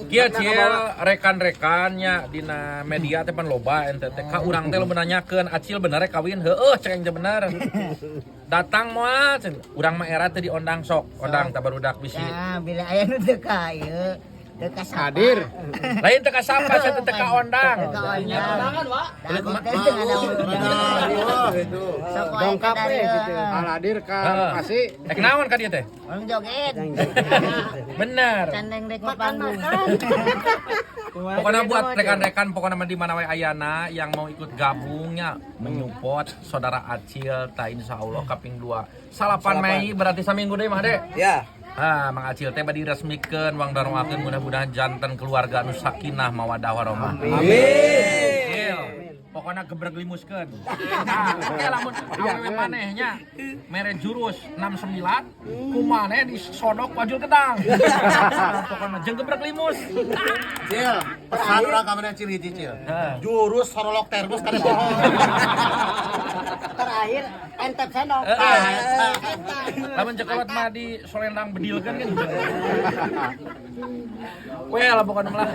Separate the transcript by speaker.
Speaker 1: Kieu Cil rekan-rekannya dina media teh pan loba ente teh ka urang teh lo menanyakeun Acil bener kawin heueuh cek yang bener. Datang moal cenah. Urang mah era teh diondang sok, ondang teh barudak bisi.
Speaker 2: Nah, bila aya nu teu ka ieu, teu ka sapa.
Speaker 3: Hadir.
Speaker 1: Lain teh ka sapa cenah teh ka ondang.
Speaker 2: Teu ka ondang.
Speaker 3: Undangan, Wak.
Speaker 2: Itu.
Speaker 3: Dongkap gitu. Hadir ka Bekasi.
Speaker 1: Naon ka dieu teh?
Speaker 2: Orang joget.
Speaker 1: Bener.
Speaker 2: Candeng dek panggung.
Speaker 1: Pokoknya buat rekan-rekan pokoknya di mana wae ayana yang mau ikut gabungnya menyupport saudara Acil ta insyaallah kaping 2. Salapan Mei berarti saminggu deui mah Dek.
Speaker 4: Ya.
Speaker 1: Mang Acil teh badi resmikeun wang darmakeun mudah-mudahan janten keluarga nu sakinah mawaddah warahmah. Amin. Pokoknya gebrek limuskeun. Oke lamun awewe manehnya mere jurus 69 kumaneh disodok wajul gedang. Pokoknya jeung gebrek limus.
Speaker 4: Cil, pesan urang ka mana Cil hiji Cil. Jurus sorolok termos kada bohong.
Speaker 2: Terakhir entep senok.
Speaker 1: Lamun cekelot mah di solendang bedilkeun kan. Well pokoknya lah.